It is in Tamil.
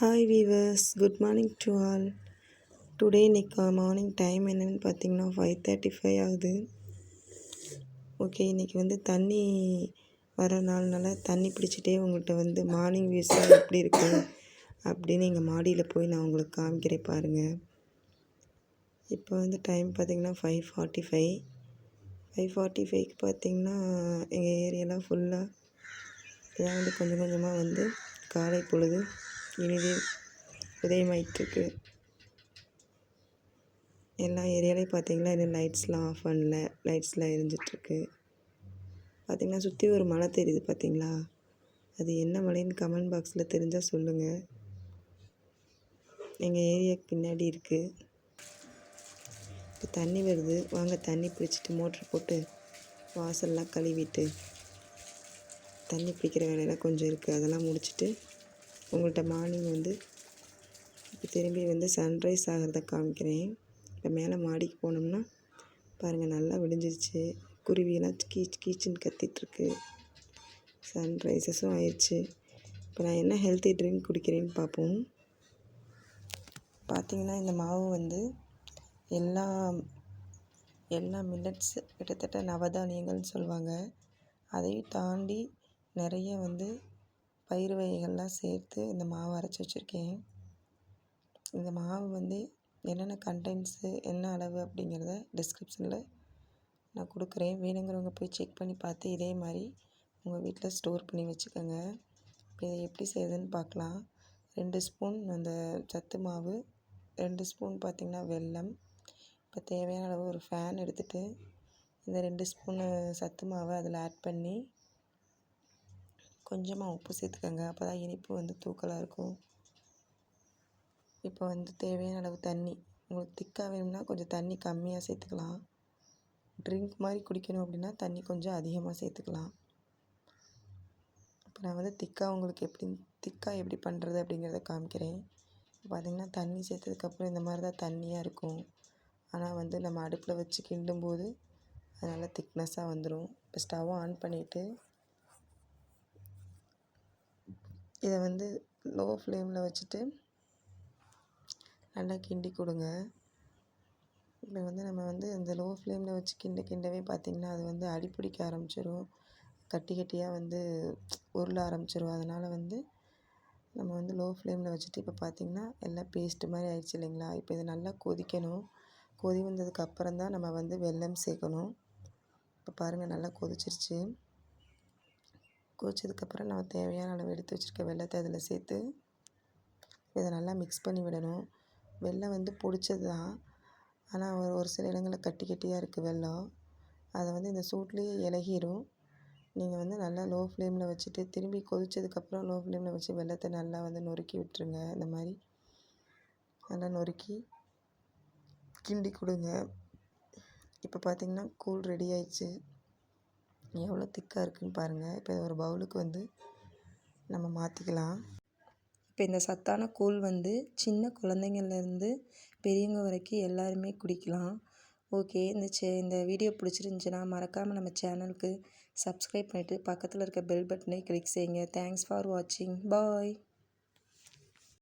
Hi viewers, good morning to all. Today இன்னைக்கு மார்னிங் டைம் என்னென்னு பார்த்தீங்கன்னா 5:35 ஆகுது. ஓகே, இன்றைக்கி தண்ணி வர நாள்னால தண்ணி பிடிச்சிட்டே உங்கள்கிட்ட மார்னிங் வியூஸ்லாம் எப்படி இருக்குது அப்படின்னு எங்கள் மாடியில் போய் நான் உங்களுக்கு காமிக்கிறேன் பாருங்கள். இப்போ டைம் பார்த்திங்கன்னா 5:45. 5:45க்கு பார்த்திங்கன்னா எங்கள் ஏரியாலாம் ஃபுல்லாக இதான் கொஞ்சம் கொஞ்சமாக காலை பொழுது இனிதே உதயமாயிட்டுருக்கு. எல்லா ஏரியாலையும் பார்த்திங்கன்னா இன்னும் லைட்ஸ்லாம் ஆஃப் பண்ணல, லைட்ஸ்லாம் எரிஞ்சிட்ருக்கு. பார்த்திங்கன்னா சுற்றி ஒரு மலை தெரியுது பார்த்திங்களா, அது என்ன மலைன்னு கமெண்ட் பாக்ஸில் தெரிஞ்சால் சொல்லுங்கள். எங்கள் ஏரியாவுக்கு பின்னாடி இருக்குது. இப்போ தண்ணி வருது, வாங்க தண்ணி பிடிச்சிட்டு மோட்ரு போட்டு வாசல்லாம் கழுவிட்டு தண்ணி பிடிக்கிற வேலையெல்லாம் கொஞ்சம் இருக்குது, அதெல்லாம் முடிச்சுட்டு உங்கள்கிட்ட மார்னிங் இப்போ திரும்பி சன்ரைஸ் ஆகிறத காமிக்கிறேன். இப்போ மேலே மாடிக்கு போனோம்னா பாருங்கள், நல்லா விடிஞ்சிருச்சு. குருவியெல்லாம் கீச் கீச்சுன்னு கத்திகிட்ருக்கு. சன்ரைஸஸும் ஆயிடுச்சு. இப்போ நான் என்ன ஹெல்த்தி ட்ரிங்க் குடிக்கிறேன்னு பார்ப்போம். பார்த்திங்கன்னா இந்த மாவு எல்லா எல்லா மில்லட்ஸ், கிட்டத்தட்ட நவதானியங்கள்னு சொல்லுவாங்க, அதையும் தாண்டி நிறைய பயிறு வகைகள்லாம் சேர்த்து இந்த மாவு அரைச்சி வச்சுருக்கேன். இந்த மாவு என்னென்ன கண்டென்ட்ஸு, என்ன அளவு அப்படிங்கிறத டிஸ்கிரிப்ஷனில் நான் கொடுக்குறேன். வேணுங்கிறவங்க போய் செக் பண்ணி பார்த்து இதே மாதிரி உங்கள் வீட்டில் ஸ்டோர் பண்ணி வச்சுக்கோங்க. இப்போ இதை எப்படி செய்யுதுன்னு பார்க்கலாம். 2 ஸ்பூன் அந்த சத்து மாவு, 2 ஸ்பூன் பார்த்திங்கன்னா வெல்லம். இப்போ தேவையான அளவு ஒரு ஃபேன் எடுத்துகிட்டு இந்த 2 ஸ்பூனு சத்து மாவை அதில் ஆட் பண்ணி கொஞ்சமாக உப்பு சேர்த்துக்கோங்க. அப்போ தான் இனிப்பு தூக்கலாக இருக்கும். இப்போ தேவையான அளவு தண்ணி, உங்களுக்கு திக்காக வேணும்னா கொஞ்சம் தண்ணி கம்மியாக சேர்த்துக்கலாம். ட்ரிங்க் மாதிரி குடிக்கணும் அப்படின்னா தண்ணி கொஞ்சம் அதிகமாக சேர்த்துக்கலாம். இப்போ நான் உங்களுக்கு திக்காக எப்படி பண்ணுறது அப்படிங்கிறத காமிக்கிறேன். பார்த்திங்கன்னா தண்ணி சேர்த்ததுக்கப்புறம் இந்த மாதிரி தான் தண்ணியாக இருக்கும். ஆனால் நம்ம அடுப்பில் வச்சு கிண்டும்போது அது நல்லா திக்னஸாக வந்துடும். இப்போ ஸ்டவ்வை ஆன் பண்ணிவிட்டு இதை லோ ஃப்ளேமில் வச்சுட்டு நல்லா கிண்டி கொடுங்க. இப்போ நம்ம அந்த லோ ஃப்ளேமில் வச்சு கிண்டவே பார்த்திங்கன்னா அது அடிப்பிடிக்க ஆரம்பிச்சிடும். கட்டி கட்டியாக உருள ஆரம்பிச்சிடும். அதனால் நம்ம லோ ஃப்ளேமில் வச்சுட்டு இப்போ பார்த்திங்கன்னா எல்லாம் பேஸ்ட்டு மாதிரி ஆயிடுச்சு இல்லைங்களா. இப்போ இது நல்லா கொதிக்கணும். கொதி வந்ததுக்கு அப்புறம் தான் நம்ம வெல்லம் சேர்க்கணும். இப்போ பாருங்கள், நல்லா கொதிச்சிருச்சு. கொதிச்சதுக்கப்புறம் நம்ம தேவையான அளவு எடுத்து வச்சுருக்க வெல்லத்தை அதில் சேர்த்து இதை நல்லா மிக்ஸ் பண்ணி விடணும். வெல்லம் பிடிச்சது தான், ஆனால் ஒரு சில இடங்களில் கட்டி கட்டியாக இருக்குது வெல்லம். அதை இந்த சூட்லேயே இலகிரும். நீங்கள் நல்லா லோ ஃப்ளேமில் வச்சுட்டு திரும்பி கொதிச்சதுக்கப்புறம் லோ ஃப்ளேமில் வச்சு வெல்லத்தை நல்லா நொறுக்கி விட்டுருங்க. இந்த மாதிரி நல்லா நொறுக்கி கிண்டி கொடுங்க. இப்போ பார்த்திங்கன்னா கூழ் ரெடி ஆயிடுச்சு. எவ்வளோ திக்காக இருக்குதுன்னு பாருங்கள். இப்போ ஒரு பவுலுக்கு நம்ம மாற்றிக்கலாம். இப்போ இந்த சத்தான கூழ் சின்ன குழந்தைங்கள்லேருந்து பெரியவங்க வரைக்கும் எல்லாருமே குடிக்கலாம். ஓகே, இந்த வீடியோ பிடிச்சிருந்துச்சின்னா மறக்காமல் நம்ம சேனலுக்கு சப்ஸ்கிரைப் பண்ணிவிட்டு பக்கத்தில் இருக்க பெல் பட்டனை கிளிக் செய்யுங்க. தேங்க்ஸ் ஃபார் வாட்சிங். பாய்.